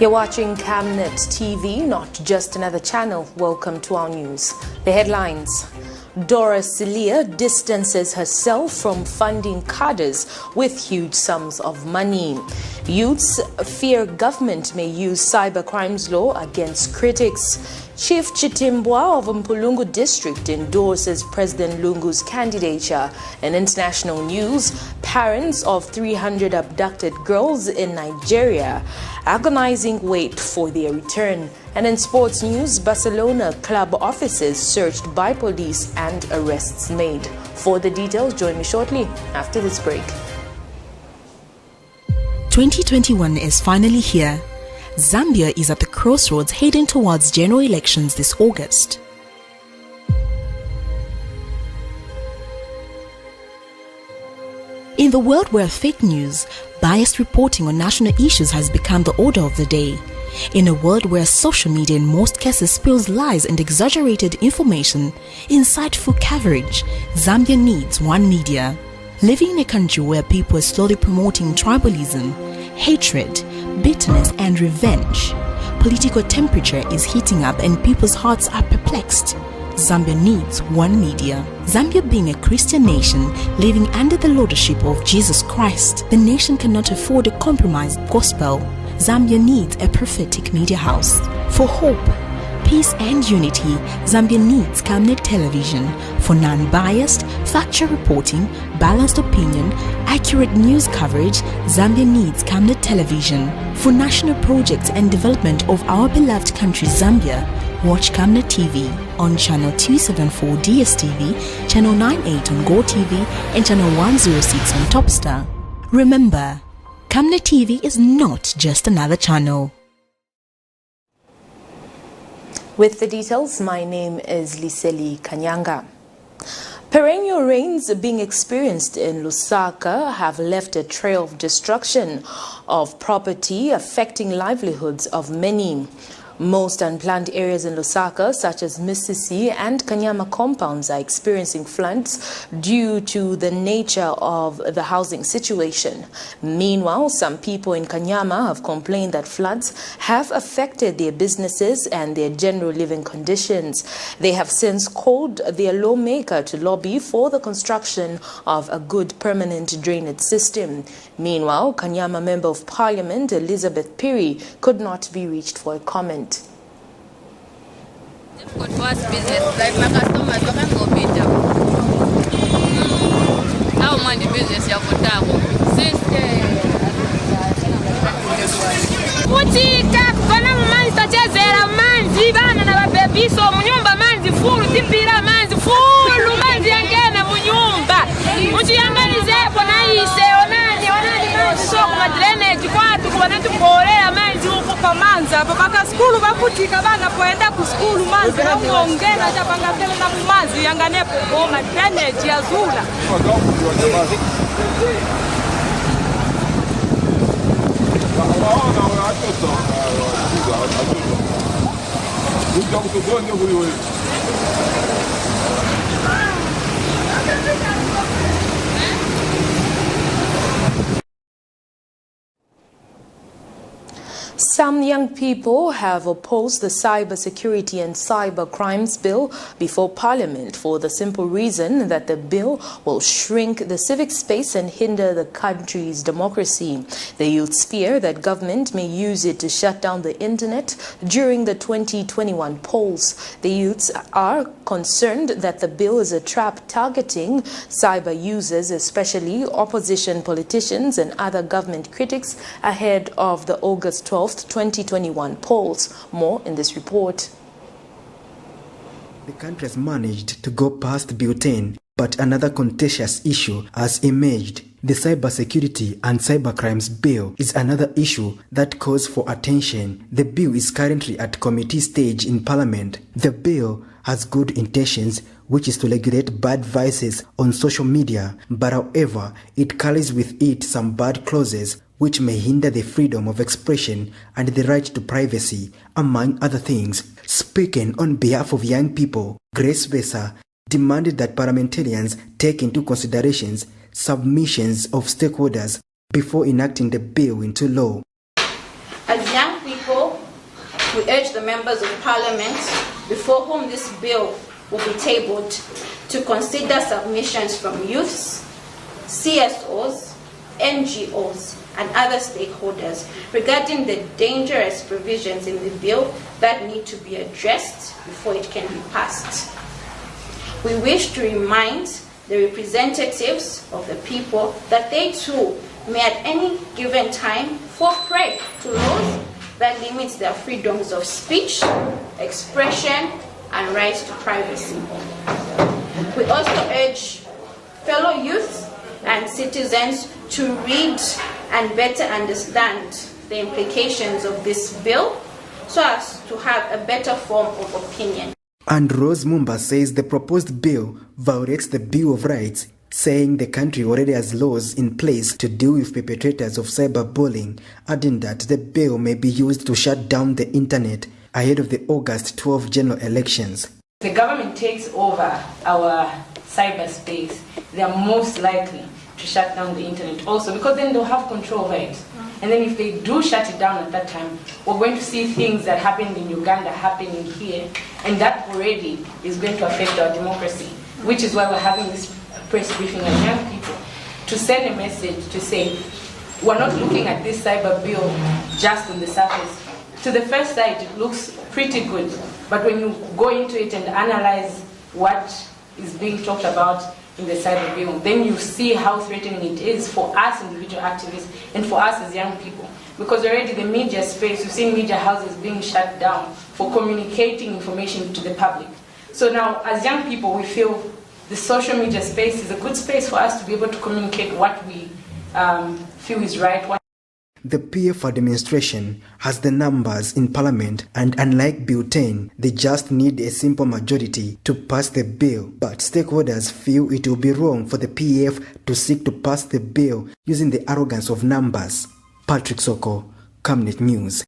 You're watching Camnet TV, not just another channel. Welcome to our news. The headlines. DORA SILIYA distances herself from funding CADRES with huge sums of money. Youths fear government may use cybercrimes law against critics. Chief CHITIMBWA of MPULUNGU district endorses President Lungu's candidature. In international news, parents of 300 abducted girls in Nigeria agonizing wait for their return. And in sports news, Barcelona club offices searched by police and arrests made. For the details, join me shortly after this break. 2021 is finally here. Zambia is at the crossroads heading towards general elections this August. In the world where fake news, biased reporting on national issues has become the order of the day, in a world where social media in most cases spills lies and exaggerated information, insightful coverage, Zambia needs one media. Living in a country where people are slowly promoting tribalism, hatred, bitterness and revenge, political temperature is heating up and people's hearts are perplexed. Zambia needs one media. Zambia being a Christian nation living under the lordship of Jesus Christ, the nation cannot afford a compromised gospel. Zambia needs a prophetic media house. For hope, peace and unity, Zambia needs Camnet television. For non-biased, factual reporting, balanced opinion, accurate news coverage, Zambia needs Camnet television. For national projects and development of our beloved country Zambia, watch Camnet TV on channel 274 DSTV, channel 98 on Go TV and channel 106 on Topstar. Remember, Camnet TV is not just another channel. With the details, my name is Liseli Kanyanga. Perennial rains being experienced in Lusaka have left a trail of destruction of property affecting livelihoods of many. Most unplanned areas in Lusaka, such as Misisi and Kanyama compounds, are experiencing floods due to the nature of the housing situation. Meanwhile, some people in Kanyama have complained that floods have affected their businesses and their general living conditions. They have since called their lawmaker to lobby for the construction of a good permanent drainage system. Meanwhile, Kanyama Member of Parliament Elizabeth Piri could not be reached for a comment. Difficult for us business, like my customers, we can go better. How much the business you have for that? Since Kuchika, kuna manzi tachezera manzi bana na babebiso munyumba manzi full tipira manzi full manzi yangena munyumba muchiyangalize hapo na ise onani manzi so kuma drainage kwatu kubana tukolera manzi huko kwa manzi hapo baka skulu bakutika bana poenda ku skulu manzi na muongena chapanga tele na manzi yanganepo goma drainage ya zula. Some young people have opposed the Cybersecurity and Cyber Crimes Bill before Parliament for the simple reason that the bill will shrink the civic space and hinder the country's democracy. The youths fear that government may use it to shut down the internet during the 2021 polls. The youths are concerned that the bill is a trap targeting cyber users, especially opposition politicians and other government critics ahead of the August 12th 2021 polls. More in this report. The country has managed to go past Bill 10, but another contentious issue has emerged. The Cybersecurity and Cybercrimes Bill is another issue that calls for attention. The bill is currently at committee stage in Parliament. The bill has good intentions, which is to regulate bad vices on social media, but however, it carries with it some bad clauses which may hinder the freedom of expression and the right to privacy, among other things. Speaking on behalf of young people, Grace Besa demanded that parliamentarians take into considerations submissions of stakeholders before enacting the bill into law. As young people, members of Parliament before whom this bill will be tabled to consider submissions from youths, CSOs, NGOs, and other stakeholders regarding the dangerous provisions in the bill that need to be addressed before it can be passed. We wish to remind the representatives of the people that they too may at any given time fall prey to laws that limit their freedoms of speech, expression, and rights to privacy. We also urge fellow youth and citizens to read and better understand the implications of this bill so as to have a better form of opinion. And Rose Mumba says the proposed bill violates the Bill of Rights, saying the country already has laws in place to deal with perpetrators of cyberbullying, adding that the bill may be used to shut down the internet ahead of the August 12 general elections. The government takes over our cyberspace, they are most likely to shut down the internet also, because then they'll have control over it. And then if they do shut it down at that time, we're going to see things that happened in Uganda happening here, and that already is going to affect our democracy, which is why we're having this press briefing as young people, to send a message to say, we're not looking at this cyber bill just on the surface. To the first sight, it looks pretty good, but when you go into it and analyze what is being talked about in the cyber bill, then you see how threatening it is for us individual activists and for us as young people. Because already the media space, we've seen media houses being shut down for communicating information to the public. So now, as young people, we feel the social media space is a good space for us to be able to communicate what we feel is right. The PF administration has the numbers in Parliament, and unlike Bill 10, they just need a simple majority to pass the bill. But stakeholders feel it will be wrong for the PF to seek to pass the bill using the arrogance of numbers. Patrick Soko, Camnet News.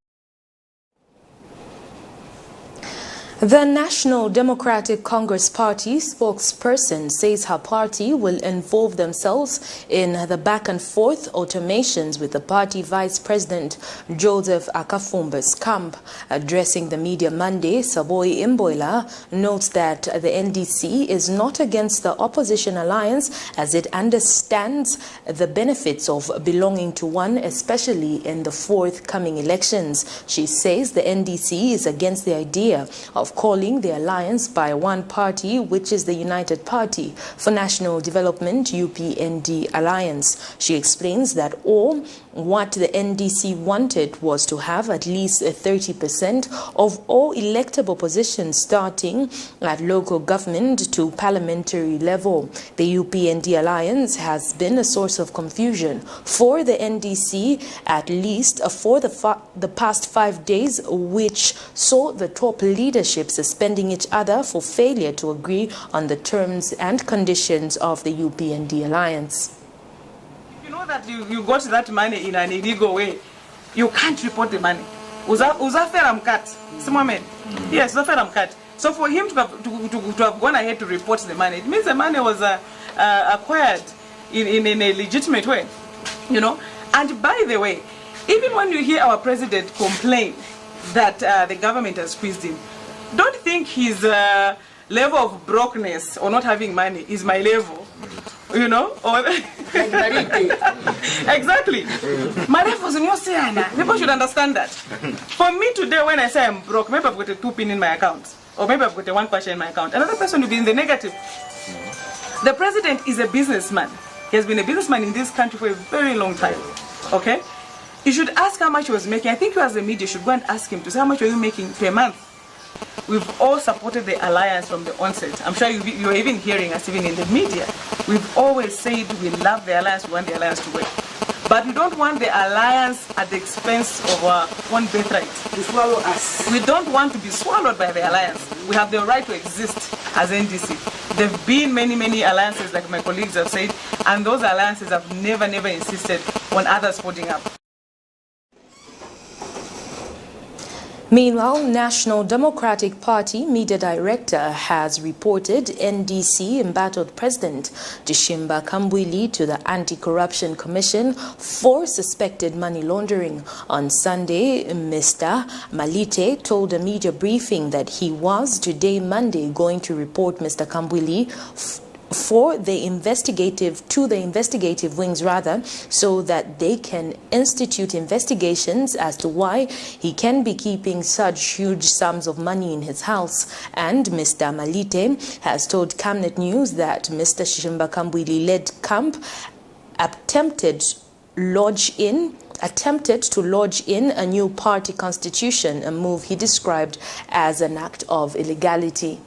The National Democratic Congress Party spokesperson says her party will involve themselves in the back and forth automations with the party Vice President Joseph Akafumba's camp. Addressing the media Monday, Saboy Imboila notes that the NDC is not against the opposition alliance as it understands the benefits of belonging to one, especially in the forthcoming elections. She says the NDC is against the idea of calling the alliance by one party, which is the United Party for National Development UPND Alliance. She explains that what the NDC wanted was to have at least 30% of all electable positions starting at local government to parliamentary level. The UPND Alliance has been a source of confusion for the NDC, at least for the past 5 days, which saw the top leadership suspending each other for failure to agree on the terms and conditions of the UPND Alliance. You know that you got that money in an illegal way. You can't report the money. Yes, so for him to have gone ahead to report the money, it means the money was acquired in a legitimate way, you know. And by the way, even when you hear our president complain that the government has squeezed him, don't think his level of brokenness or not having money is my level, you know. Or exactly. My level is in your Siana. People should understand that. For me today, when I say I'm broke, maybe I've got a 2 pin in my account, or maybe I've got a 1 question in my account. Another person will be in the negative. The president is a businessman. He has been a businessman in this country for a very long time. Okay? You should ask how much he was making. I think you as a media should go and ask him to say how much are you making per month. We've all supported the alliance from the onset. I'm sure you're even hearing us even in the media. We've always said we love the alliance, we want the alliance to work. But we don't want the alliance at the expense of our one birthright. To swallow us. We don't want to be swallowed by the alliance. We have the right to exist as NDC. There have been many alliances, like my colleagues have said, and those alliances have never insisted on others holding up. Meanwhile, National Democratic Party Media Director has reported NDC embattled President Chitimbwa Kambwili to the Anti-Corruption Commission for suspected money laundering. On Sunday, Mr. Malite told a media briefing that he was today, Monday, going to report Mr. Kambwili to the investigative wings so that they can institute investigations as to why he can be keeping such huge sums of money in his house. And Mr. Malite has told Camnet News that Mr. Chitimbwa Kambwili led camp attempted to lodge in a new party constitution, a move he described as an act of illegality.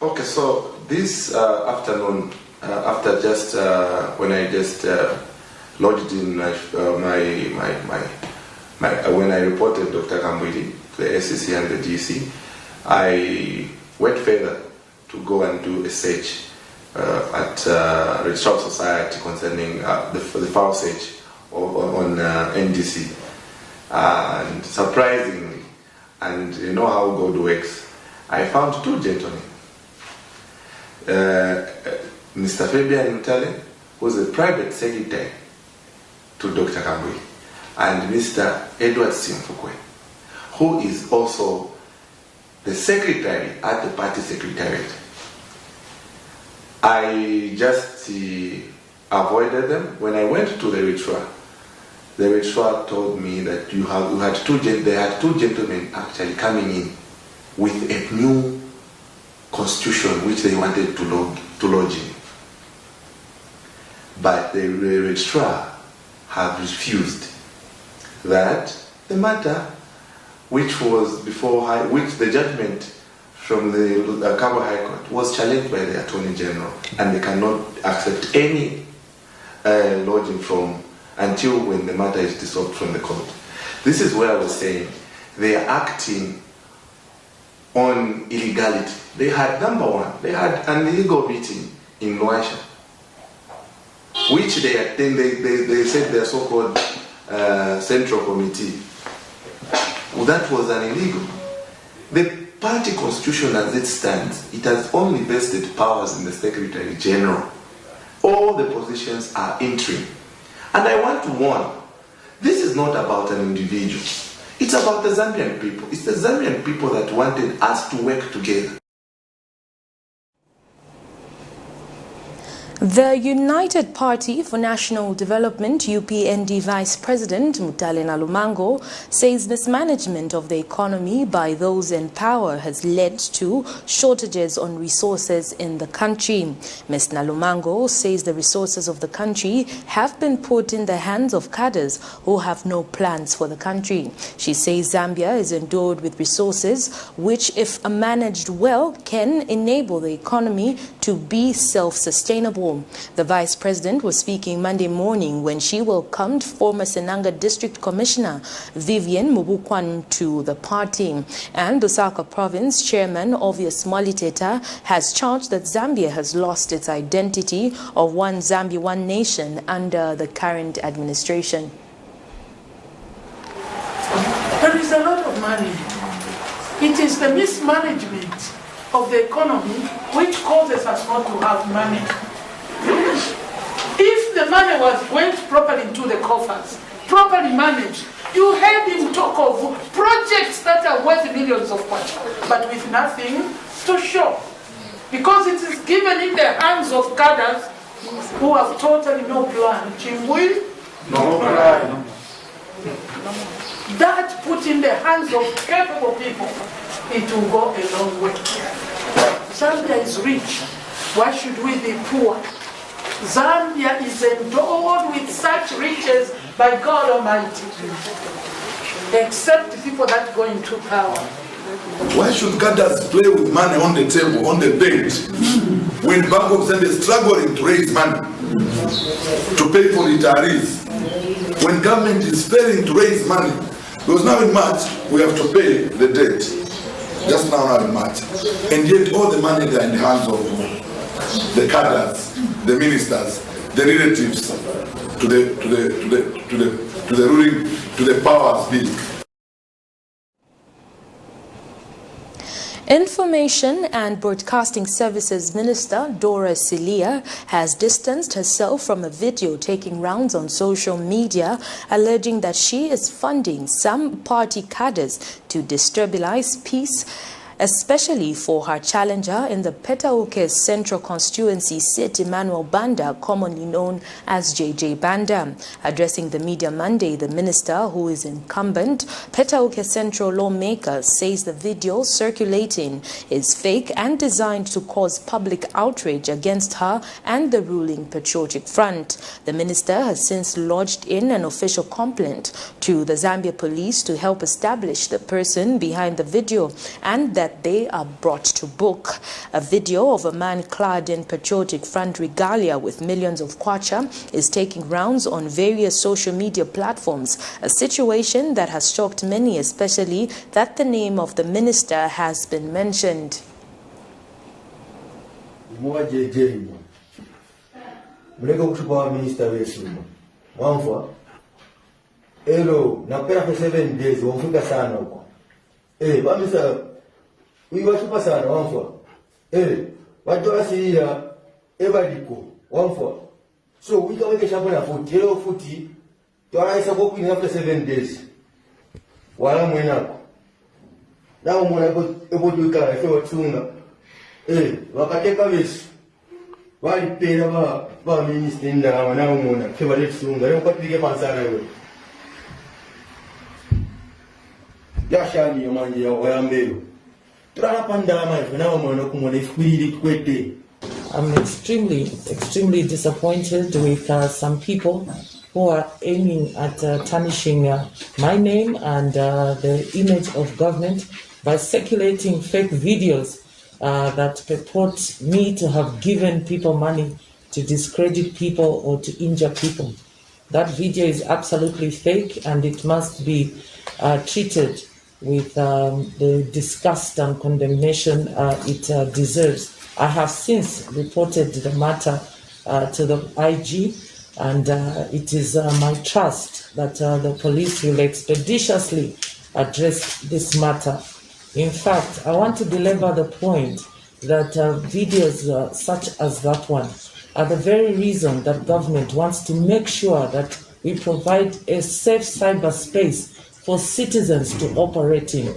Okay, so this afternoon, after just when I just lodged in when I reported Dr. Kambwili to the SEC and the GC, I went further to go and do a search at Registrar of Society concerning the file search on NDC, and surprisingly, and you know how God works, I found two gentlemen. Mr. Fabian Mutale, who's a private secretary to Dr. Kambwili, and Mr. Edward Simfukwe, who is also the secretary at the party secretariat. I just avoided them. When I went to the registrar told me that they had two gentlemen actually coming in with a new constitution which they wanted to lodge in. But the registrar have refused that the matter which was which the judgment from the Cabo High Court was challenged by the Attorney General, and they cannot accept any lodging from until when the matter is dissolved from the court. This is where I was saying they are acting on illegality. They had, number one, they had an illegal meeting in Luang''s, which they said their so-called central committee. Well, that was an illegal. The party constitution as it stands, it has only vested powers in the Secretary General. All the positions are interim. And I want to warn, this is not about an individual. It's about the Zambian people. It's the Zambian people that wanted us to work together. The United Party for National Development UPND Vice President Mutale Nalumango says mismanagement of the economy by those in power has led to shortages on resources in the country. Ms. Nalumango says the resources of the country have been put in the hands of CADRES who have no plans for the country. She says Zambia is endowed with resources which, if managed well, can enable the economy to be self-sustainable. The Vice President was speaking Monday morning when she welcomed former Senanga District Commissioner Vivian Mubukwan to the party. And Lusaka Province Chairman Obvious Moliteta has charged that Zambia has lost its identity of One Zambia, One Nation under the current administration. There is a lot of money. It is the mismanagement of the economy which causes us not to have money. If the money went properly into the coffers, properly managed, you heard him talk of projects that are worth millions of kwacha, but with nothing to show. Because it is given in the hands of cadres who have totally no plan. Chimbui? No plan. That put in the hands of capable people, it will go a long way. Zambia is rich. Why should we be poor? Zambia is endowed with such riches by God Almighty, except people that go into power. Why should cadres play with money on the table, on the bench, when Bank of Zambia is struggling to raise money to pay for retirees? When government is failing to raise money, because now in March we have to pay the debt. Just now in March, and yet all the money is in the hands of the cadres, the ministers, the relatives to the powers big. Information and Broadcasting Services Minister DORA SILIYA has distanced herself from a video taking rounds on social media alleging that she is funding some party cadres to destabilize peace, especially for her challenger in the Petauke's Central Constituency seat, Emmanuel Banda, commonly known as JJ Banda. Addressing the media Monday, the minister, who is incumbent Petauke Central lawmaker, says the video circulating is fake and designed to cause public outrage against her and the ruling Patriotic Front. The minister has since lodged in an official complaint to the Zambia police to help establish the person behind the video and that they are brought to book. A video of a man clad in Patriotic Front regalia with millions of kwacha is taking rounds on various social media platforms, a situation that has shocked many, especially that the name of the minister has been mentioned. Wiwashipa sana wamfwa. Wajua siya ebadiko wamfwa. So we can make a futi. Hello futi. Twara isa boku in after 7 days. Wala mwenako. Now mwana ebo duka efe watunga. Wakateka wesu. Wali pera ba minister nda wana mwana. Kewa letsunga. Leo kwa tupige pansana yo. Yashani yomanje ya wayambeo. I'm extremely disappointed with some people who are aiming at tarnishing my name and the image of government by circulating fake videos that purport me to have given people money to discredit people or to injure people. That video is absolutely fake and it must be treated with the disgust and condemnation it deserves. I have since reported the matter to the IG, and it is my trust that the police will expeditiously address this matter. In fact, I want to belabor the point that videos such as that one are the very reason that government wants to make sure that we provide a safe cyberspace for citizens to operate in.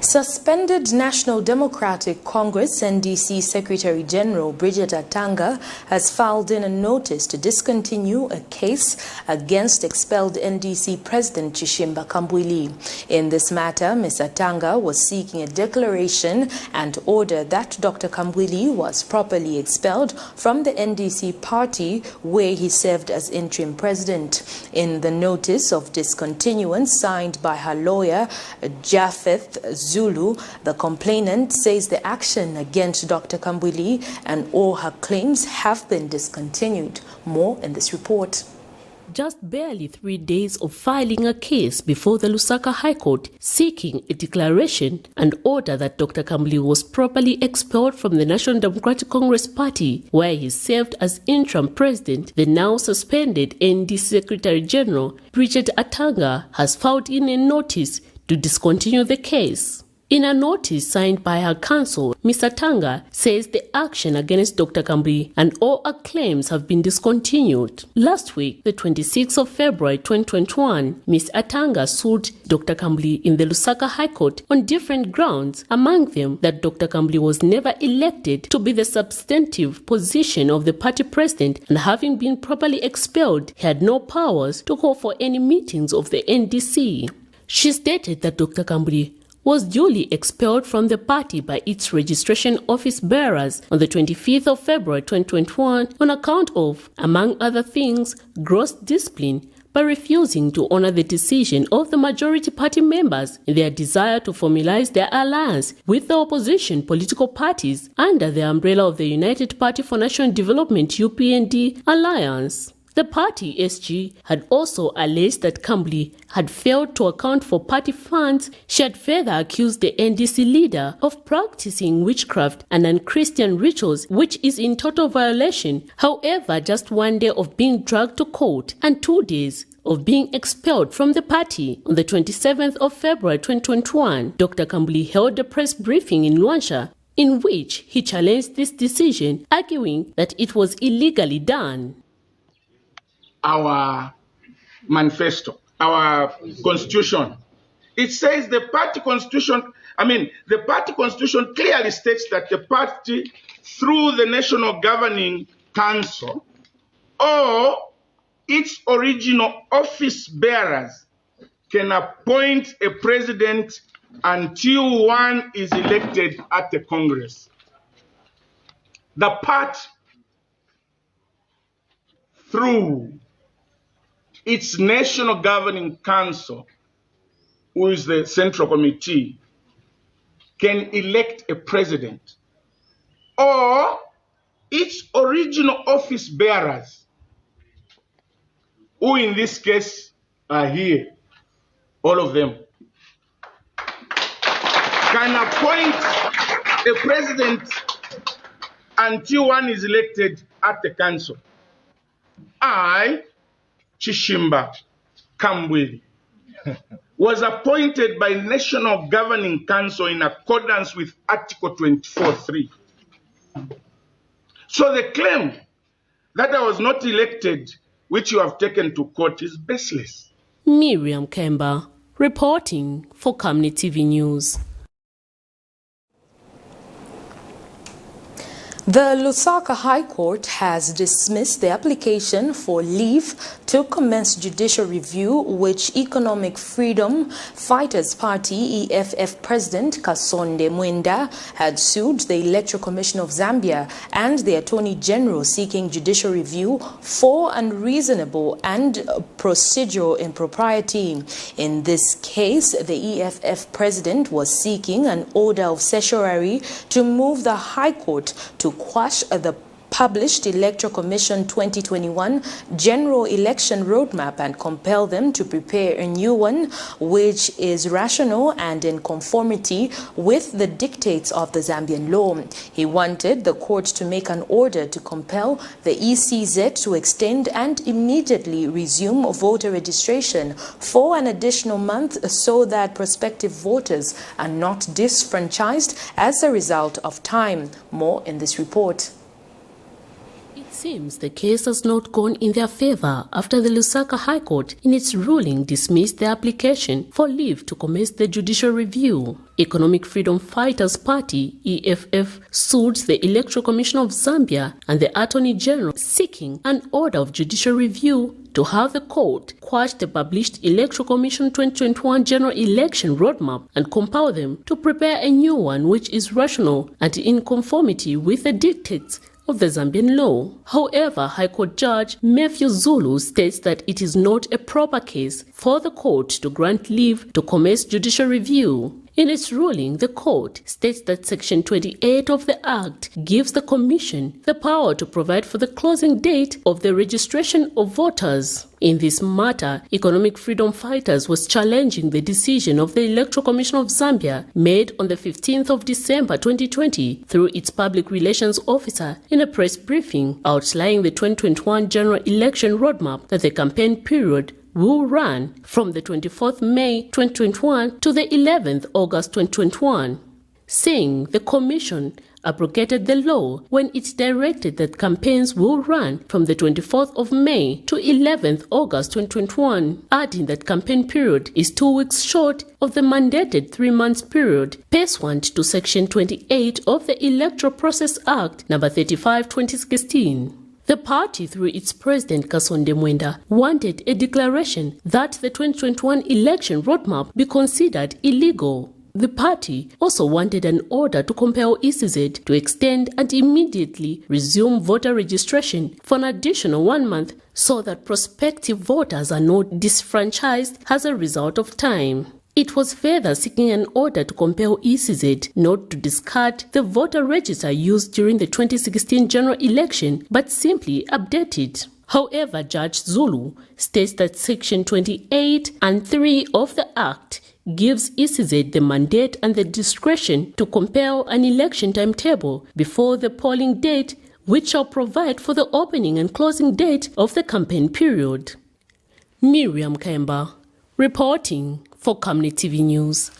Suspended National Democratic Congress NDC Secretary General Bridget Atanga has filed in a notice to discontinue a case against expelled NDC President Chishimba Kambwili. In this matter, Ms. Atanga was seeking a declaration and order that Dr. Kambwili was properly expelled from the NDC party where he served as interim president. In the notice of discontinuance signed by her lawyer, Japheth Zulu, the complainant says the action against Dr. Kambwili and all her claims have been discontinued. More in this report. Just barely 3 days of filing a case before the Lusaka High Court seeking a declaration and order that Dr. Kambwili was properly expelled from the National Democratic Congress Party, where he served as interim president, the now suspended NDC Secretary General Bridget Atanga has filed in a notice to discontinue the case. In a notice signed by her counsel, Ms. Atanga says the action against Dr. Kambwili and all her claims have been discontinued. Last week, the 26th of February 2021, Ms. Atanga sued Dr. Kambwili in the Lusaka High Court on different grounds, among them that Dr. Kambwili was never elected to be the substantive position of the party president, and having been properly expelled, he had no powers to call for any meetings of the NDC. She stated that Dr. Kambwili was duly expelled from the party by its registration office bearers on the 25th of February 2021 on account of, among other things, gross discipline by refusing to honor the decision of the majority party members in their desire to formalize their alliance with the opposition political parties under the umbrella of the United Party for National Development UPND alliance. The party, SG, had also alleged that Kambwili had failed to account for party funds. She had further accused the NDC leader of practicing witchcraft and unchristian rituals, which is in total violation. However, just 1 day of being dragged to court and 2 days of being expelled from the party on the 27th of February 2021, Dr. Kambuli held a press briefing in Luang''s in which he challenged this decision, arguing that it was illegally done. Our manifesto, our constitution, it says the party constitution clearly states that the party, through the National Governing Council or its original office bearers, can appoint a president until one is elected at the Congress. The party, through its National Governing Council, who is the Central Committee, can elect a president, or its original office bearers, who in this case are here, all of them, can appoint a president until one is elected at the council. I, Chishimba Kambwili, was appointed by National Governing Council in accordance with Article 24(3). So the claim that I was not elected, which you have taken to court, is baseless. Miriam Kemba, reporting for Camnet TV News. The Lusaka High Court has dismissed the application for leave to commence judicial review which Economic Freedom Fighters Party EFF President Kasonde Mwenda had sued the Electoral Commission of Zambia and the Attorney General seeking judicial review for unreasonable and procedural impropriety. In this case, the EFF President was seeking an order of certiorari to move the High Court to quash the published Electoral Commission 2021 General Election Roadmap and compel them to prepare a new one which is rational and in conformity with the dictates of the Zambian law. He wanted the court to make an order to compel the ECZ to extend and immediately resume voter registration for an additional month so that prospective voters are not disfranchised as a result of time. More in this report. It seems the case has not gone in their favor after the Lusaka High Court in its ruling dismissed the application for leave to commence the judicial review. Economic Freedom Fighters Party EFF sued the Electoral Commission of Zambia and the Attorney General seeking an order of judicial review to have the court quash the published Electoral Commission 2021 General Election Roadmap and compel them to prepare a new one which is rational and in conformity with the dictates of the Zambian law. However, High Court Judge Matthew Zulu states that it is not a proper case for the court to grant leave to commence judicial review. In its ruling, the court states that Section 28 of the Act gives the Commission the power to provide for the closing date of the registration of voters. In this matter, Economic Freedom Fighters was challenging the decision of the Electoral Commission of Zambia made on the 15th of December 2020 through its public relations officer in a press briefing outlining the 2021 General Election Roadmap that the campaign period will run from the 24th May 2021 to the 11th August 2021, saying the Commission abrogated the law when it directed that campaigns will run from the 24th of May to 11th August 2021, adding that campaign period is 2 weeks short of the mandated 3 months period pursuant to Section 28 of the Electoral Process Act No. 35/2016. The party, through its president Kasonde Mwenda, wanted a declaration that the 2021 election roadmap be considered illegal. The party also wanted an order to compel ECZ to extend and immediately resume voter registration for an additional 1 month so that prospective voters are not disfranchised as a result of time. It was further seeking an order to compel ECZ not to discard the voter register used during the 2016 general election, but simply update it. However, Judge Zulu states that Section 28 and 3 of the Act gives ECZ the mandate and the discretion to compel an election timetable before the polling date, which shall provide for the opening and closing date of the campaign period. Miriam Kemba, reporting for Camnet TV News.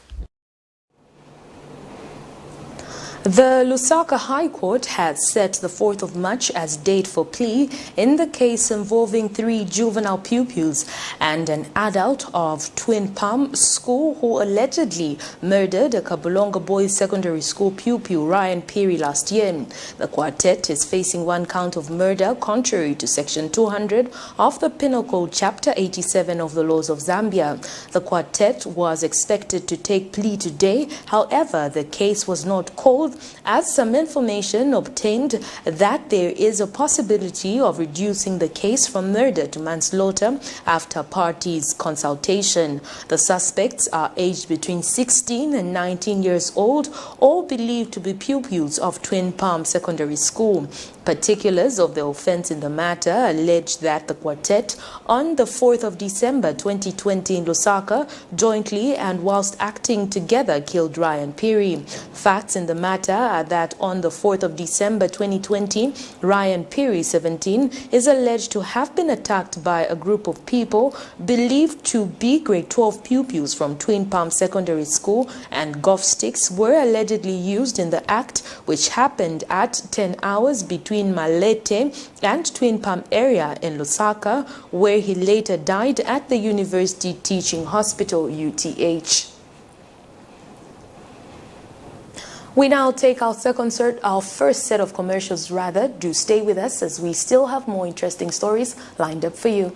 The Lusaka High Court has set the 4th of March as date for plea in the case involving 3 juvenile pupils and an adult of Twin Palm School who allegedly murdered a Kabulonga Boys Secondary School pupil Ryan Piri last year. The quartet is facing 1 count of murder contrary to Section 200 of the Penal Code Chapter 87 of the laws of Zambia. The quartet was expected to take plea today. However, the case was not called as some information obtained that there is a possibility of reducing the case from murder to manslaughter after parties' consultation. The suspects are aged between 16 and 19 years old, all believed to be pupils of Twin Palm Secondary School. Particulars of the offense in the matter allege that the quartet on the 4th of December 2020 in Lusaka jointly and whilst acting together killed Ryan Piri. Facts in the matter are that on the 4th of December 2020, Ryan Piri, 17, is alleged to have been attacked by a group of people believed to be grade 12 pupils from Twin Palm Secondary School, and golf sticks were allegedly used in the act, which happened at 10 hours between Malete and Twin Palm area in Lusaka, where he later died at the University Teaching Hospital, UTH. We now take our first set of commercials rather. Do stay with us as we still have more interesting stories lined up for you.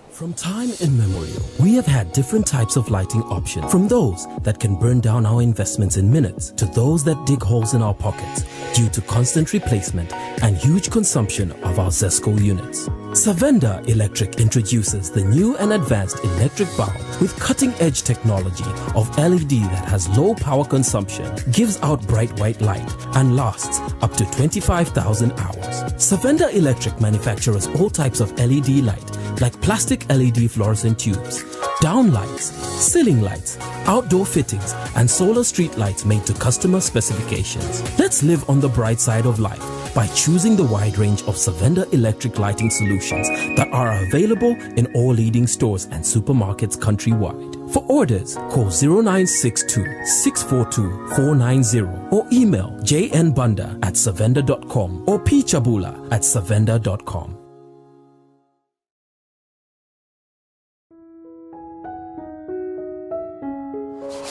From time immemorial, we have had different types of lighting options, from those that can burn down our investments in minutes to those that dig holes in our pockets due to constant replacement and huge consumption of our ZESCO units. Savenda Electric introduces the new and advanced electric bulb with cutting-edge technology of LED that has low power consumption, gives out bright white light, and lasts up to 25,000 hours. Savenda Electric manufactures all types of LED light, like plastic LED fluorescent tubes, down lights, ceiling lights, outdoor fittings, and solar street lights made to customer specifications. Let's live on the bright side of life by choosing the wide range of Savenda electric lighting solutions that are available in all leading stores and supermarkets countrywide. For orders, call 0962 642 490 or email jnbunda@savenda.com or pchabula@savenda.com.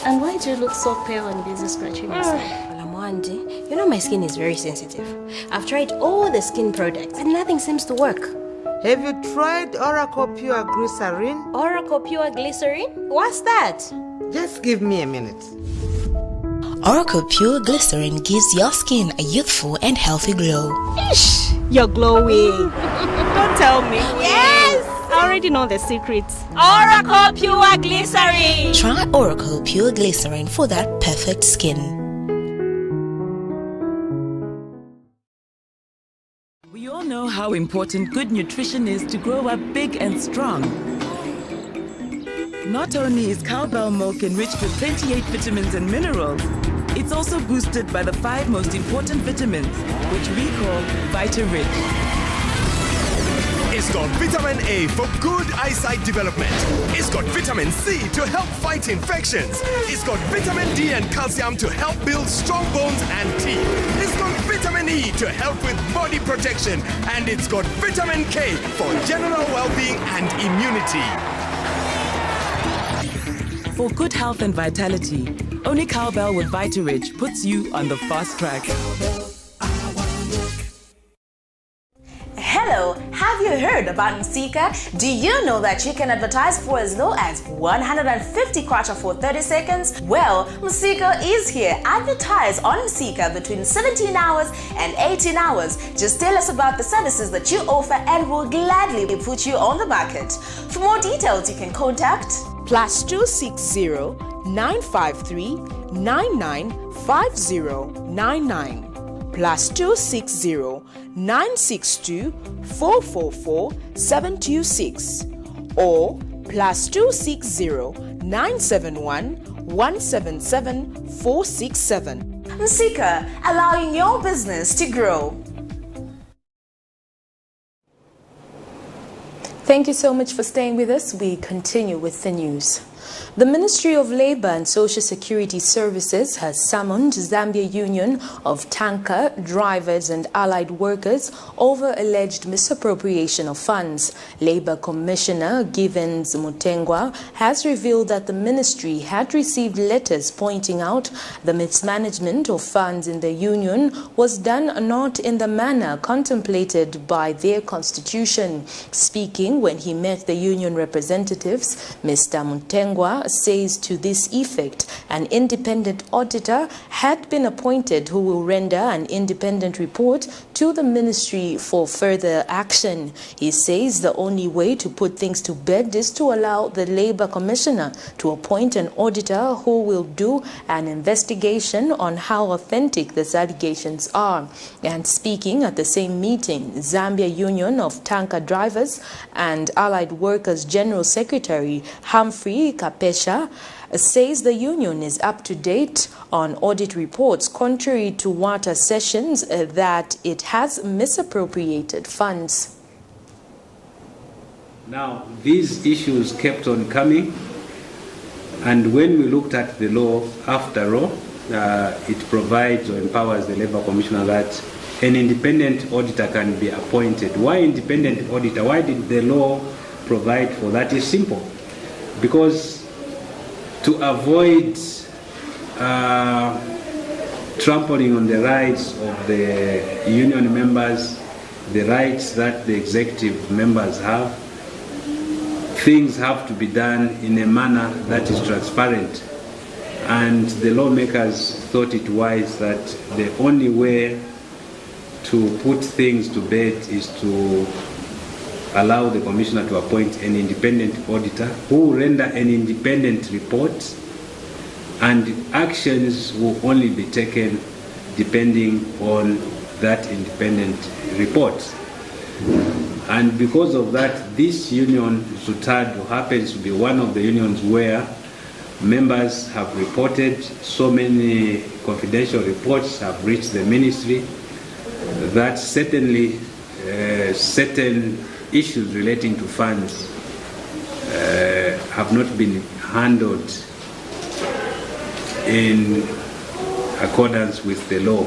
And why do you look so pale and busy scratching yourself? Well, Amwandi, you know my skin is very sensitive. I've tried all the skin products and nothing seems to work. Have you tried Oracle Pure Glycerin? Oracle Pure Glycerin? What's that? Just give me a minute. Oracle Pure Glycerin gives your skin a youthful and healthy glow. Ish, you're glowing. Don't tell me. Yes! I already know the secrets. Oracle Pure Glycerin! Try Oracle Pure Glycerin for that perfect skin. We all know how important good nutrition is to grow up big and strong. Not only is cowbell milk enriched with 28 vitamins and minerals, it's also boosted by the 5 most important vitamins, which we call Vita-Rich. It's got vitamin A for good eyesight development. It's got vitamin C to help fight infections. It's got vitamin D and calcium to help build strong bones and teeth. It's got vitamin E to help with body protection. And it's got vitamin K for general well-being and immunity. For good health and vitality, only cowbell with Vita-Rich puts you on the fast track. Hello, have you heard about Msika? Do you know that you can advertise for as low as 150 kwacha for 30 seconds? Well, Msika is here. Advertise on Msika between 17 hours and 18 hours. Just tell us about the services that you offer and we'll gladly put you on the market. For more details, you can contact +260 953 995099. +260 962 444 726 or +260 971 177 467. Msika, allowing your business to grow. Thank you so much for staying with us. We continue with the news. The Ministry of Labour and Social Security Services has summoned Zambia Union of Tanker Drivers and Allied Workers over alleged misappropriation of funds. Labour Commissioner Givens Mutengwa has revealed that the ministry had received letters pointing out the mismanagement of funds in the union was done not in the manner contemplated by their constitution. Speaking when he met the union representatives, Mr. Mutengwa says to this effect, an independent auditor had been appointed who will render an independent report to the ministry for further action. He says the only way to put things to bed is to allow the Labour Commissioner to appoint an auditor who will do an investigation on how authentic these allegations are. And speaking at the same meeting, Zambia Union of Tanker Drivers and Allied Workers General Secretary Humphrey Kapesha says the union is up to date on audit reports contrary to what assertions that it has misappropriated funds. Now, these issues kept on coming, and when we looked at the law, after all, it provides or empowers the Labour Commissioner that an independent auditor can be appointed. Why independent auditor? Why did the law provide for that? It's simple. Because to avoid trampling on the rights of the union members, the rights that the executive members have, things have to be done in a manner that is transparent. And the lawmakers thought it wise that the only way to put things to bed is to allow the commissioner to appoint an independent auditor who will render an independent report, and actions will only be taken depending on that independent report. And because of that, this union, Zutad, happens to be one of the unions where members have reported so many confidential reports have reached the ministry that certainly certain issues relating to funds have not been handled in accordance with the law.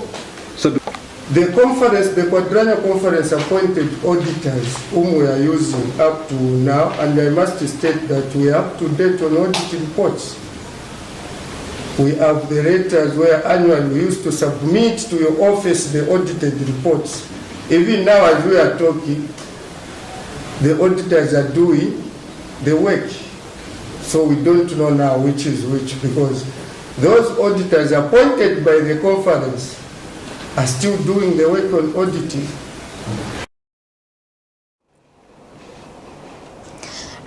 So the conference, the quadrennial conference appointed auditors whom we are using up to now, and I must state that we are up to date on audit reports. We have the letters where annually we used to submit to your office the audited reports. Even now as we are talking, the auditors are doing the work. So we don't know now which is which, because those auditors appointed by the conference are still doing the work on auditing.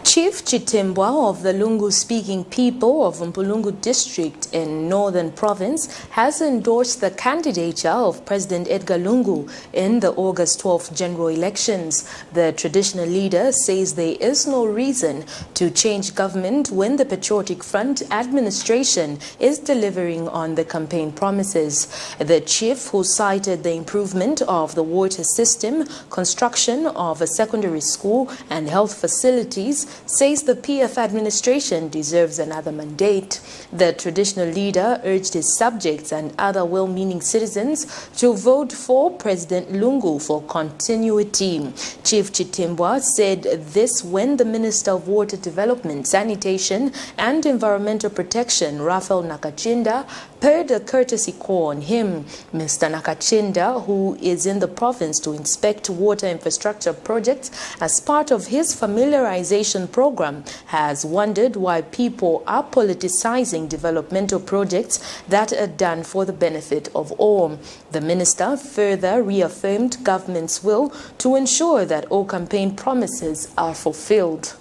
Chief Chitimbwwa of the Lungu-speaking people of MPULUNGU district in Northern Province has endorsed the candidature of President Edgar Lungu in the August 12th general elections. The traditional leader says there is no reason to change government when the Patriotic Front administration is delivering on the campaign promises. The chief, who cited the improvement of the water system, construction of a secondary school and health facilities, says the PF administration deserves another mandate. The traditional leader urged his subjects and other well-meaning citizens to vote for President Lungu for continuity. Chief Chitimbwwa said this when the Minister of Water Development, Sanitation and Environmental Protection, Raphael Nakachinda, paid a courtesy call on him. Mr. Nakachinda, who is in the province to inspect water infrastructure projects as part of his familiarization program, has wondered why people are politicizing developmental projects that are done for the benefit of all. The minister further reaffirmed government's will to ensure that all campaign promises are fulfilled.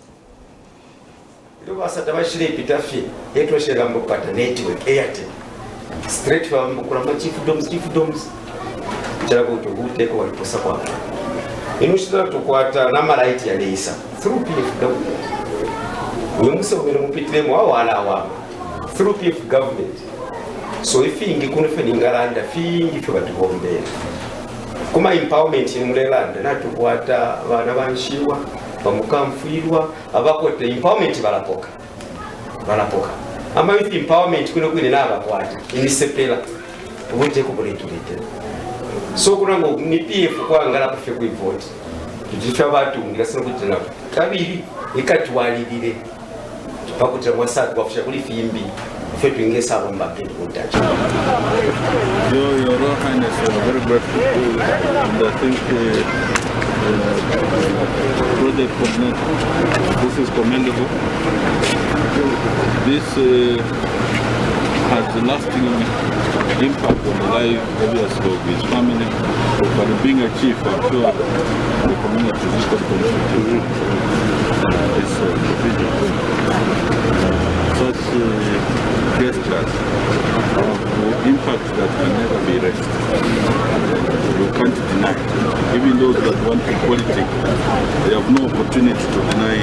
Straight from Kurama chief doms. Charago to who take one for support. In which to quarter Namarite and Isa through PF government. We also will put them through PF government. So if you couldn't find the fee if you were to go there. Kuma empowerment in Mureland, not to water Vanavan Shiwa, bamukamfuirwa abakwete empowerment balapoka ama youth empowerment kuno kwine n'abakwata inisepela ubundi kubuleetulete so kunango ni PF kwangala kufe ku vote tujifa batungira sino kujana kabiri ikatwalirire pakutira mwasatu bafusha kuli fimbi fe twingesa abo mbapende kutacha Your Royal Highness, we are very grateful and I think project Camnet, this is commendable. This has a lasting impact on the life obviously of his family, but being a chief, I'm sure the community is equally contributing to this procedure. Such gestures have impact that can never be erased. You can't deny. Even those that want equality, they have no opportunity to deny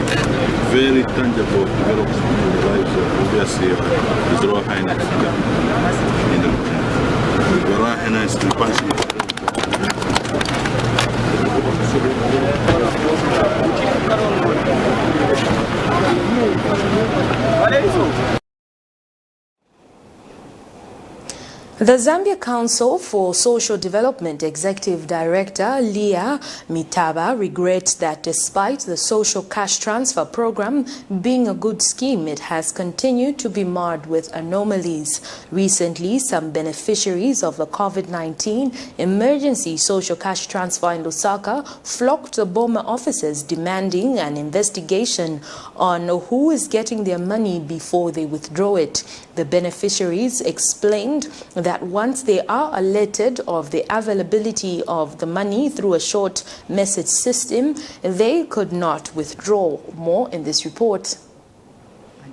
very tangible development in the lives of obviously His Royal Highness. His Royal Highness is passionate. The Zambia Council for Social Development Executive Director Leah Mitaba regrets that despite the social cash transfer program being a good scheme, it has continued to be marred with anomalies. Recently, some beneficiaries of the COVID-19 emergency social cash transfer in Lusaka flocked to Boma offices demanding an investigation on who is getting their money before they withdraw it. The beneficiaries explained that once they are alerted of the availability of the money through a short message system, they could not withdraw. More in this report.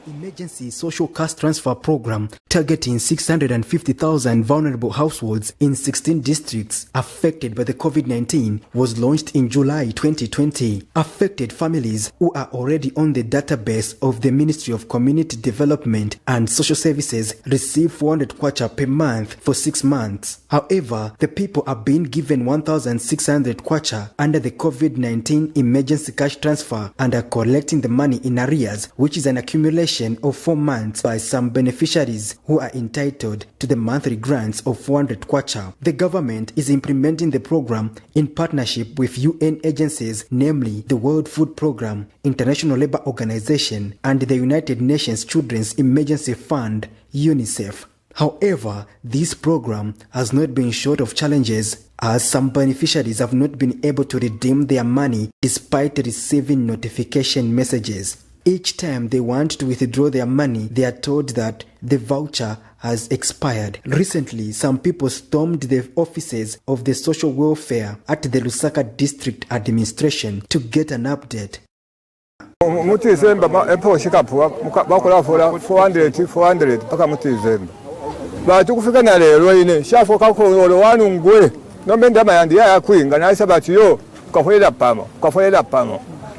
Emergency social cash transfer program targeting 650,000 vulnerable households in 16 districts affected by the COVID-19 was launched in July 2020. Affected families who are already on the database of the Ministry of Community Development and Social Services receive 400 kwacha per month for 6 months. However, the people are being given 1,600 kwacha under the COVID-19 emergency cash transfer and are collecting the money in arrears, which is an accumulation of 4 months by some beneficiaries who are entitled to the monthly grants of 400 kwacha. The government is implementing the program in partnership with UN agencies, namely the World Food Programme, International Labour Organization, and the United Nations Children's Emergency Fund, UNICEF. However, this program has not been short of challenges, as some beneficiaries have not been able to redeem their money despite receiving notification messages. Each time they want to withdraw their money, they are told that the voucher has expired. Recently, some people stormed the offices of the social welfare at the Lusaka district administration to get an update. Mutizemba eposhikapuwa bakola 400 paka mutizemba batu kufika na lero ine shafo kakolo wanungwe nombenda mayandi ya kwinga naisa batu yo kafolela pamo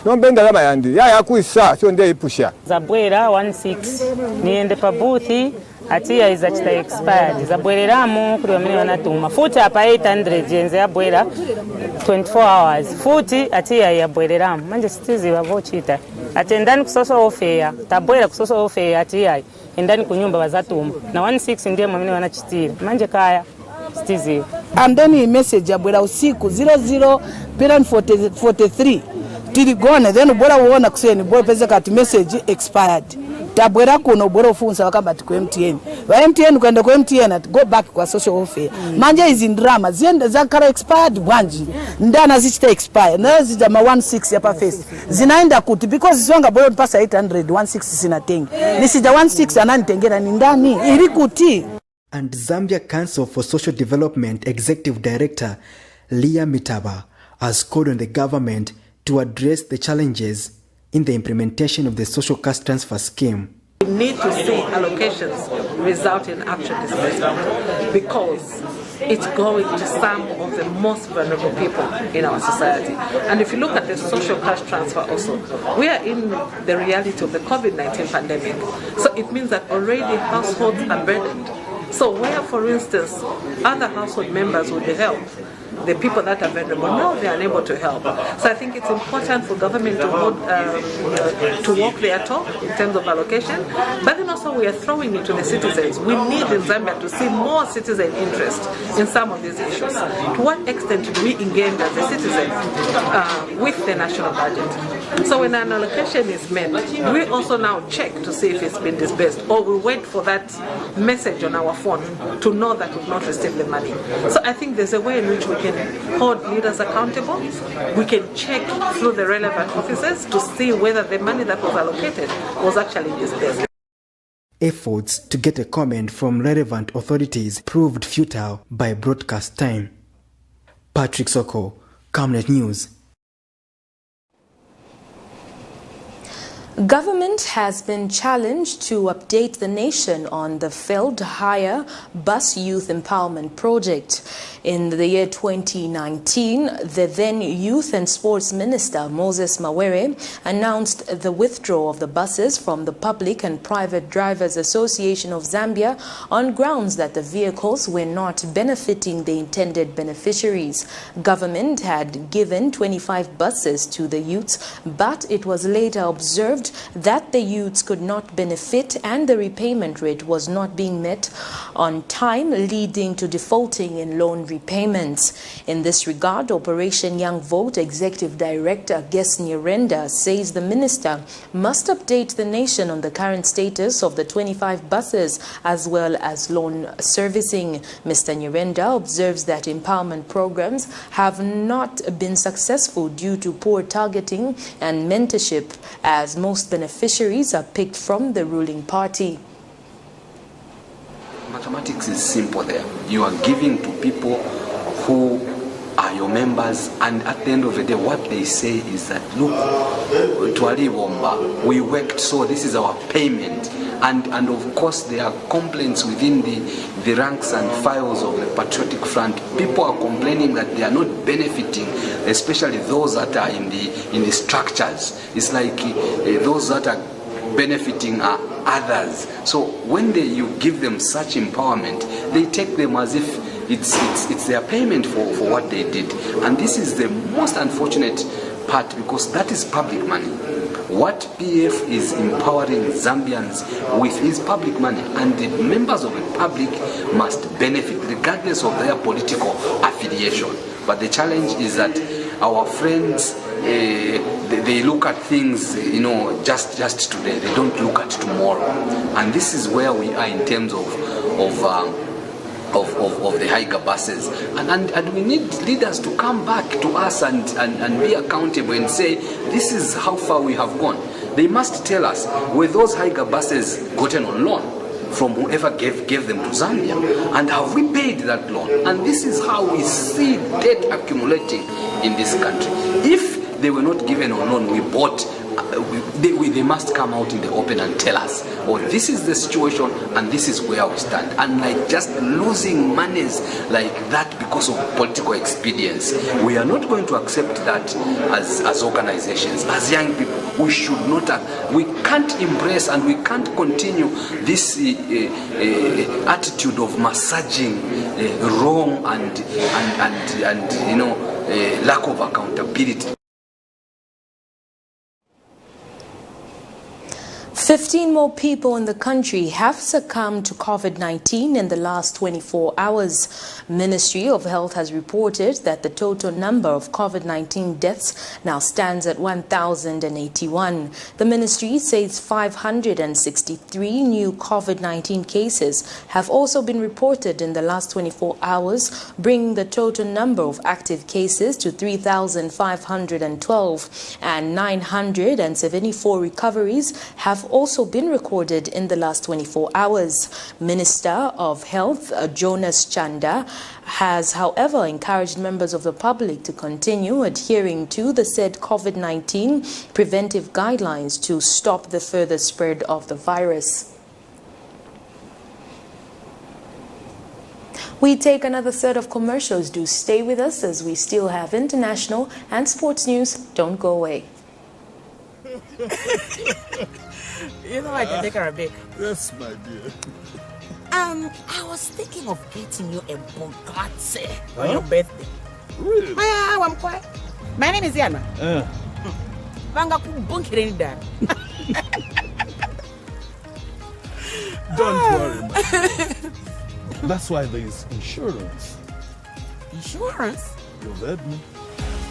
nombenda la mayandi ya kuisa sio ndio ipusha zabwera 16 niende pabuthi atiya izachita expired zabwereramu kuri bamene banatuma futi apa 800 yenze yabwera 24 hours futi atiya yabwereramu manje sitizi bavochita atendani kusoso ofeya tabwera kusoso ofeya atiya endani kunyumba bazatuma na 16 ndiye bamene banachitira manje kaya sitizi and then message yabwera usiku 00:43 tiligone then bora uona kuseni bora pesa kati message expired tabwera kuno bora ufunza wakabati ku MTN wa MTN kwenda ku MTN at go back kwa social welfare manje izi drama ziende zakara expired bwanji ndana zichita expire na zija 16 hapa face zinaenda kuti because zisonga bora pasa 800 16 sinatenga nisija 16 ananitengera ni ndani ili kuti. And Zambia Council for Social Development Executive Director Leah Mitaba has called on the government to address the challenges in the implementation of the social cash transfer scheme. We need to see allocations result in actual disbursement because it's going to some of the most vulnerable people in our society. And if you look at the social cash transfer also, we are in the reality of the COVID-19 pandemic. So it means that already households are burdened. So where, for instance, other household members would help, the people that are vulnerable. Now they are unable to help. So I think it's important for government to walk their talk in terms of allocation, but then also we are throwing it to the citizens. We need in Zambia to see more citizen interest in some of these issues. To what extent do we engage as a citizen with the national budget? So when an allocation is made, we also now check to see if it's been disbursed, or we wait for that message on our phone to know that we've not received the money. So I think there's a way in which we can hold leaders accountable. We can check through the relevant offices to see whether the money that was allocated was actually disbursed. Efforts to get a comment from relevant authorities proved futile by broadcast time. Patrick Soko, Camnet News. Government has been challenged to update the nation on the failed hire bus youth empowerment project. In the year 2019, the then Youth and Sports Minister Moses Mawere announced the withdrawal of the buses from the Public and Private Drivers Association of Zambia on grounds that the vehicles were not benefiting the intended beneficiaries. Government had given 25 buses to the youths, but it was later observed that the youths could not benefit and the repayment rate was not being met on time, leading to defaulting in loan repayments. In this regard, Operation Young Vote Executive Director Ges Nyirenda says the minister must update the nation on the current status of the 25 buses as well as loan servicing. Mr. Nyirenda observes that empowerment programs have not been successful due to poor targeting and mentorship, as most beneficiaries are picked from the ruling party. Mathematics is simple there. You are giving to people who are your members, and at the end of the day what they say is that, look, we worked, so this is our payment. And of course there are complaints within the ranks and files of the Patriotic Front. People are complaining that they are not benefiting, especially those that are in the structures. It's like those that are benefiting are others. So when you give them such empowerment, they take them as if it's their payment for what they did. And this is the most unfortunate part, because that is public money. What PF is empowering Zambians with is public money, and the members of the public must benefit regardless of their political affiliation. But the challenge is that our friends, they look at things, just today. They don't look at tomorrow. And this is where we are in terms of the higher buses, and we need leaders to come back to us and be accountable and say, this is how far we have gone. They must tell us, were those higher buses gotten on loan from whoever gave them to Zambia, and have we paid that loan? And this is how we see debt accumulating in this country. If they were not given on loan, we bought, they must come out in the open and tell us, oh, this is the situation and this is where we stand. And like just losing monies like that because of political expedience, we are not going to accept that as organizations, as young people. We should not, we can't embrace and we can't continue this attitude of massaging wrong and lack of accountability. 15 more people in the country have succumbed to COVID-19 in the last 24 hours. Ministry of Health has reported that the total number of COVID-19 deaths now stands at 1,081. The ministry says 563 new COVID-19 cases have also been reported in the last 24 hours, bringing the total number of active cases to 3,512, and 974 recoveries have also been recorded in the last 24 hours. Minister of Health Jonas Chanda has, however, encouraged members of the public to continue adhering to the said COVID-19 preventive guidelines to stop the further spread of the virus. We take another set of commercials. Do stay with us as we still have international and sports news. Don't go away. You know I can take her a bit. Yes, my dear. I was thinking of getting you a Bugatti on your birthday. Really? I'm quiet. My name is Yana. Don't worry, man. That's why there is insurance. Insurance? You heard me.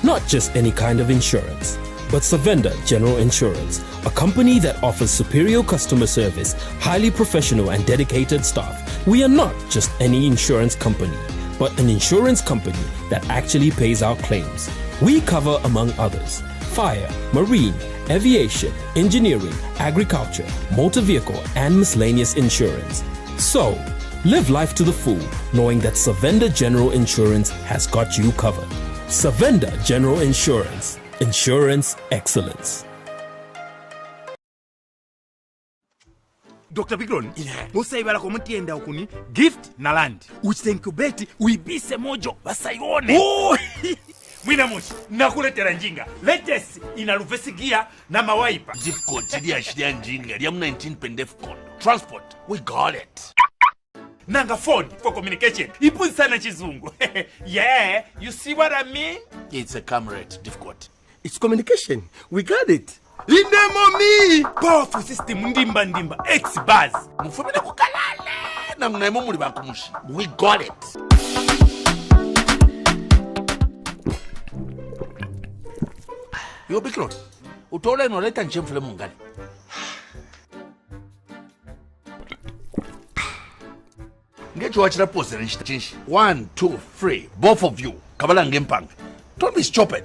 Not just any kind of insurance, but Savenda General Insurance, a company that offers superior customer service, highly professional and dedicated staff. We are not just any insurance company, but an insurance company that actually pays our claims. We cover, among others, fire, marine, aviation, engineering, agriculture, motor vehicle, and miscellaneous insurance. So, live life to the full, knowing that Savenda General Insurance has got you covered. Savenda General Insurance. Insurance excellence. Dr. Bigron, musaibala komutienda okuni gift na land. Uchisenkubeti uibise mojo basayone. Oh! Mwina mushi, nakuletera njinga. Latest inaluvesi gear na mawaipa. Zip code chidi shidia njinga. Liam 19 pendef kondo. Transport, we got it. Nanga phone for communication. Ipu sana chizungu. Yeah, you see what I mean? It's a camera difficult. It's communication. We got it. Inemo me. Powerful system ndimba X-Buzz. Mufumile kukalale. Na mnaimo muli bankumushi. We got it. Yo Bikron, utole inoleta nchemfule mungani. Get you watch that pose and change. 1, 2, 3, both of you. Kabala ngempang. Don't be stupid.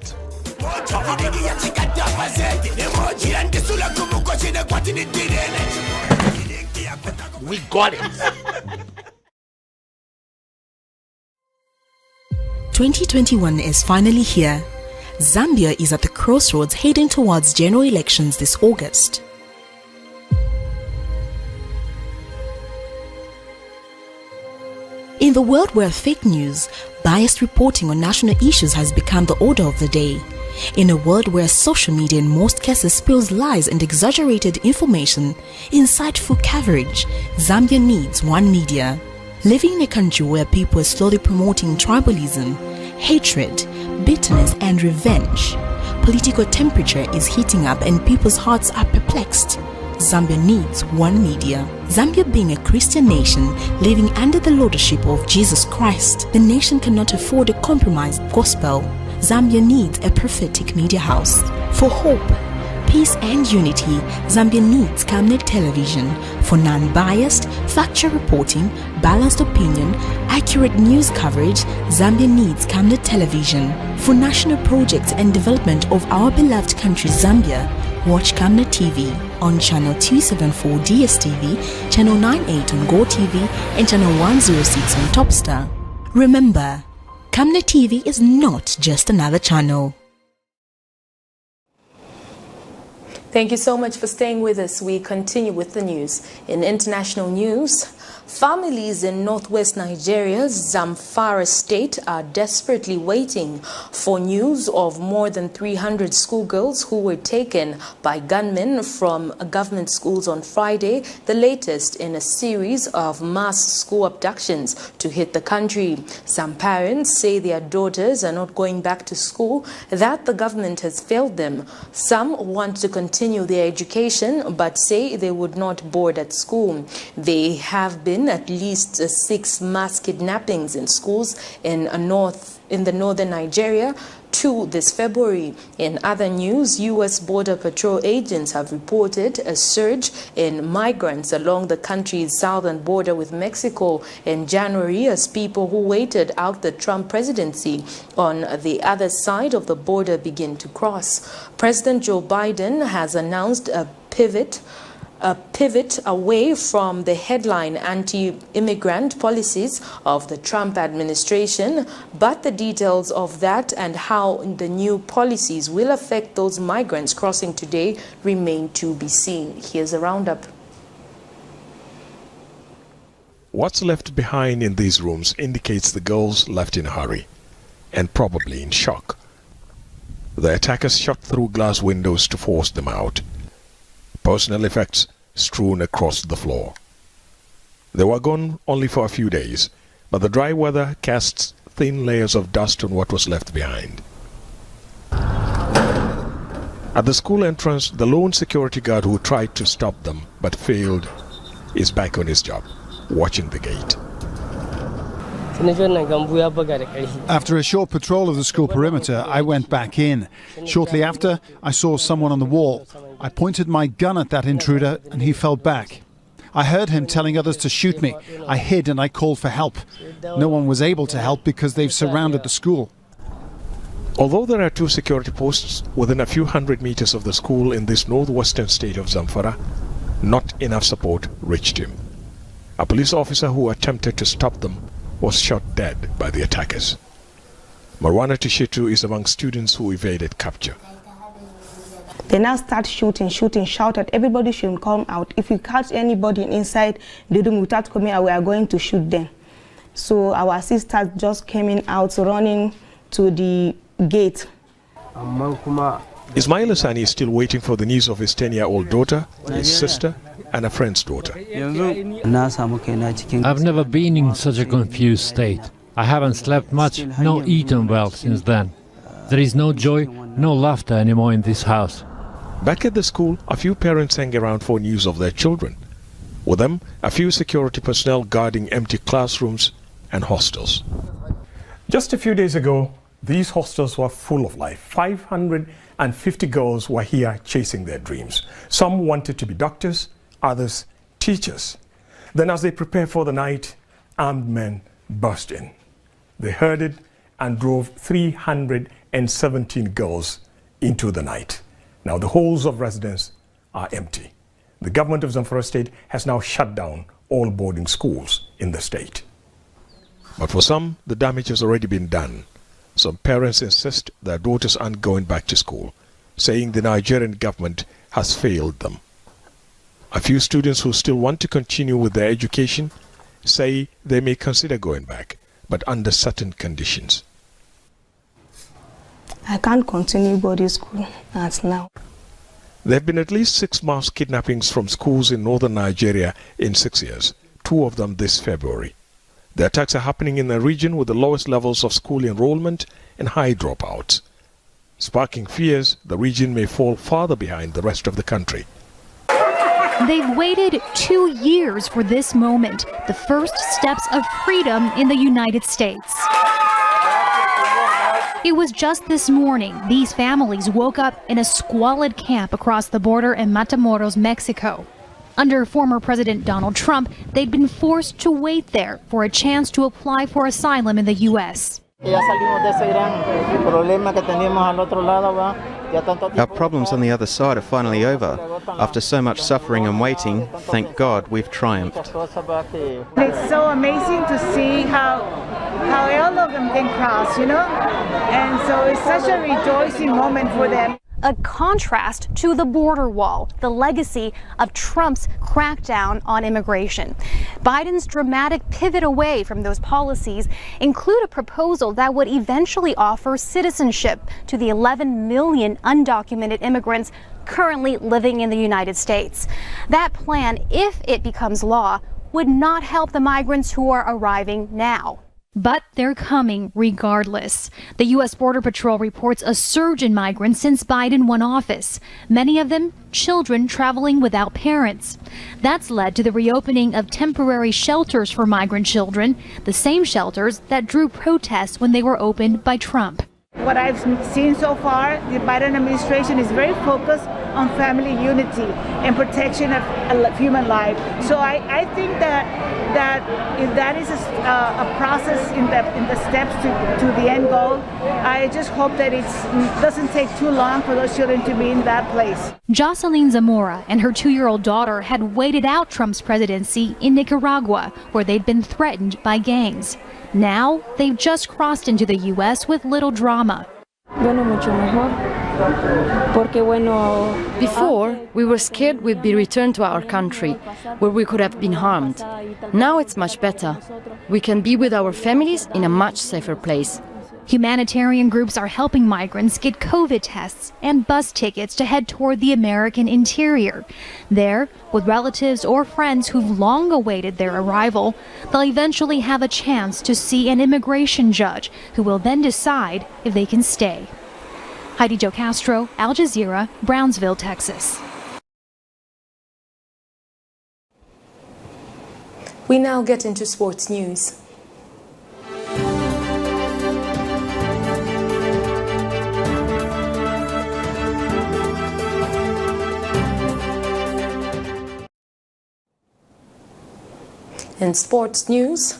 We got it. 2021 is finally here. Zambia is at the crossroads heading towards general elections this August. In the world where fake news, biased reporting on national issues has become the order of the day, in a world where social media in most cases spills lies and exaggerated information, insightful coverage, Zambia needs one media. Living in a country where people are slowly promoting tribalism, hatred, bitterness and revenge, political temperature is heating up and people's hearts are perplexed. Zambia needs one media. Zambia being a Christian nation living under the lordship of Jesus Christ, the nation cannot afford a compromised gospel. Zambia needs a prophetic media house. For hope, peace and unity, Zambia needs Camnet television for non-biased, factual reporting, balanced opinion, accurate news coverage. Zambia needs Camnet television for national projects and development of our beloved country Zambia. Watch Camnet TV on channel 274 DSTV, channel 98 on Go TV, and channel 106 on Topstar. Remember, Camnet TV is not just another channel. Thank you so much for staying with us. We continue with the news. In international news, families in northwest Nigeria's Zamfara state are desperately waiting for news of more than 300 schoolgirls who were taken by gunmen from government schools on Friday, the latest in a series of mass school abductions to hit the country. Some parents say their daughters are not going back to school, that the government has failed them. Some want to continue their education but say they would not board at school. There have been at least 6 mass kidnappings in schools in the northern Nigeria, 2 this February. In other news, U.S. Border Patrol agents have reported a surge in migrants along the country's southern border with Mexico in January as people who waited out the Trump presidency on the other side of the border begin to cross. President Joe Biden has announced a pivot away from the headline anti-immigrant policies of the Trump administration, but the details of that and how the new policies will affect those migrants crossing today remain to be seen. Here's a roundup. What's left behind in these rooms indicates the girls left in a hurry and probably in shock. The attackers shot through glass windows to force them out. Personal effects strewn across the floor. They were gone only for a few days, but the dry weather casts thin layers of dust on what was left behind. At the school entrance, the lone security guard who tried to stop them but failed is back on his job, watching the gate. After a short patrol of the school perimeter, I went back in. Shortly after, I saw someone on the wall. I pointed my gun at that intruder and he fell back. I heard him telling others to shoot me. I hid and I called for help. No one was able to help because they've surrounded the school. Although there are 2 security posts within a few hundred meters of the school in this northwestern state of Zamfara, not enough support reached him. A police officer who attempted to stop them was shot dead by the attackers. Marwana Tishitu is among students who evaded capture. They now start shooting, shouted, everybody should come out. If you catch anybody inside the room without coming out, we are going to shoot them. So our sisters just came out, running to the gate. Ismail Hassani is still waiting for the news of his 10-year-old daughter, his sister, and a friend's daughter. I've never been in such a confused state. I haven't slept much, nor eaten well since then. There is no joy, no laughter anymore in this house. Back at the school, a few parents hang around for news of their children. With them, a few security personnel guarding empty classrooms and hostels. Just a few days ago, these hostels were full of life. 550 girls were here chasing their dreams. Some wanted to be doctors, others teachers. Then as they prepared for the night, armed men burst in. They herded and drove 317 girls into the night. Now the halls of residence are empty. The government of Zamfara State has now shut down all boarding schools in the state. But for some, the damage has already been done. Some parents insist their daughters aren't going back to school, saying the Nigerian government has failed them. A few students who still want to continue with their education say they may consider going back, but under certain conditions. I can't continue boarding school as now. There have been at least 6 mass kidnappings from schools in northern Nigeria in 6 years, 2 of them this February. The attacks are happening in a region with the lowest levels of school enrollment and high dropouts, sparking fears the region may fall farther behind the rest of the country. They've waited 2 years for this moment, the first steps of freedom in the United States. It was just this morning these families woke up in a squalid camp across the border in Matamoros, Mexico. Under former President Donald Trump, they'd been forced to wait there for a chance to apply for asylum in the U.S. Our problems on the other side are finally over. After so much suffering and waiting, thank God we've triumphed. It's so amazing to see how all of them can cross, you know? And so it's such a rejoicing moment for them. A contrast to the border wall, the legacy of Trump's crackdown on immigration. Biden's dramatic pivot away from those policies include a proposal that would eventually offer citizenship to the 11 million undocumented immigrants currently living in the United States. That plan, if it becomes law, would not help the migrants who are arriving now. But they're coming regardless. The U.S. Border Patrol reports a surge in migrants since Biden won office, many of them children traveling without parents. That's led to the reopening of temporary shelters for migrant children, the same shelters that drew protests when they were opened by Trump. What I've seen so far, the Biden administration is very focused on family unity and protection of human life. So I think that if that is a process in the steps to the end goal, I just hope that it doesn't take too long for those children to be in that place. Jocelyn Zamora and her 2-year-old daughter had waited out Trump's presidency in Nicaragua, where they'd been threatened by gangs. Now, they've just crossed into the U.S. with little drama. Before, we were scared we'd be returned to our country, where we could have been harmed. Now it's much better. We can be with our families in a much safer place. Humanitarian groups are helping migrants get COVID tests and bus tickets to head toward the American interior. There, with relatives or friends who've long awaited their arrival, they'll eventually have a chance to see an immigration judge who will then decide if they can stay. Heidi Jo Castro, Al Jazeera, Brownsville, Texas. We now get into sports news. In sports news,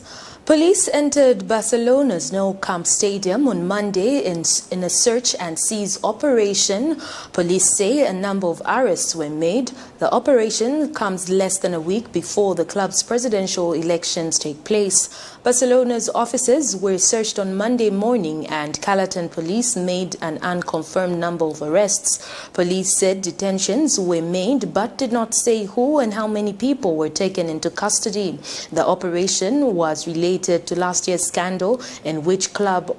police entered Barcelona's Nou Camp Stadium on Monday in a search and seize operation. Police say a number of arrests were made. The operation comes less than a week before the club's presidential elections take place. Barcelona's offices were searched on Monday morning and Calatan police made an unconfirmed number of arrests. Police said detentions were made but did not say who and how many people were taken into custody. The operation was related to last year's scandal in which club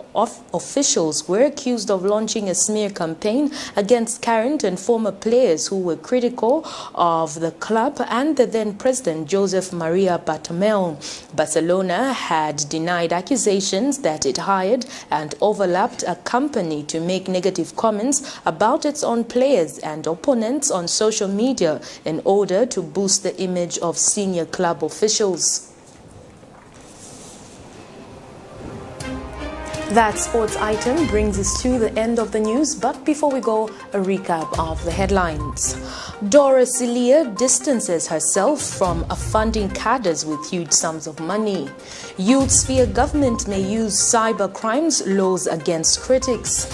officials were accused of launching a smear campaign against current and former players who were critical of the club and the then president Josep Maria Bartomeu. Barcelona had denied accusations that it hired and overlapped a company to make negative comments about its own players and opponents on social media in order to boost the image of senior club officials. That sports item brings us to the end of the news, but before we go, a recap of the headlines. DORA SILIYA distances herself from funding CADRES with huge sums of money. Youths fear government may use cyber crimes laws against critics.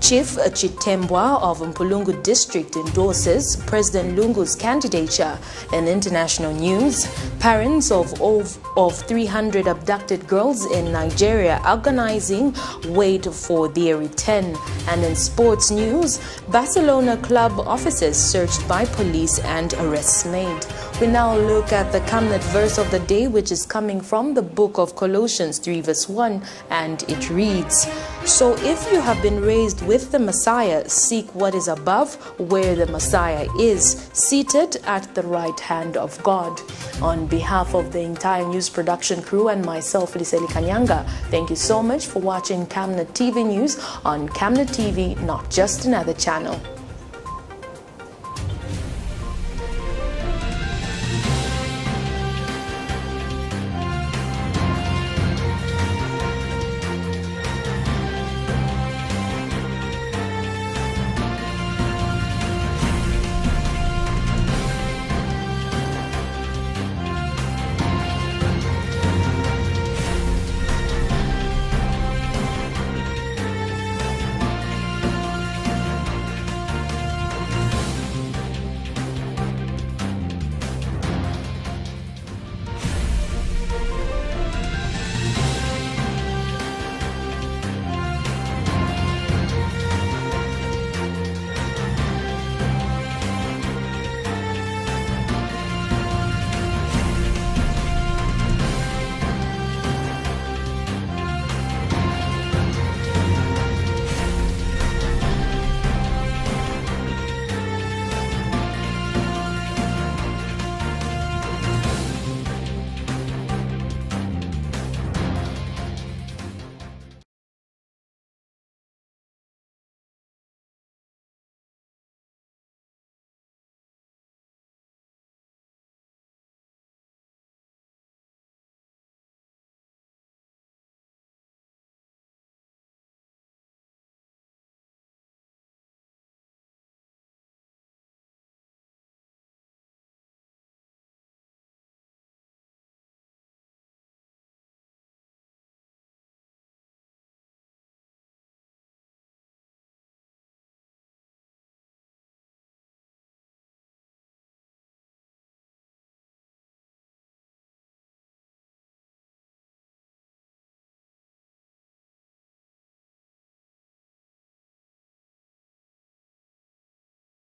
Chief CHITIMBWA of MPULUNGU district endorses President LUNGU'S candidature. In international news, parents of 300 abducted girls in Nigeria agonizing wait for their return. And in sports news, Barcelona club offices searched by police and arrests made. We now look at the Camnet verse of the day, which is coming from the book of Colossians 3 verse 1, and it reads, "So if you have been raised with the Messiah, seek what is above, where the Messiah is, seated at the right hand of God." On behalf of the entire news production crew and myself, Liseli Kanyanga, thank you so much for watching Camnet TV News on Camnet TV, not just another channel.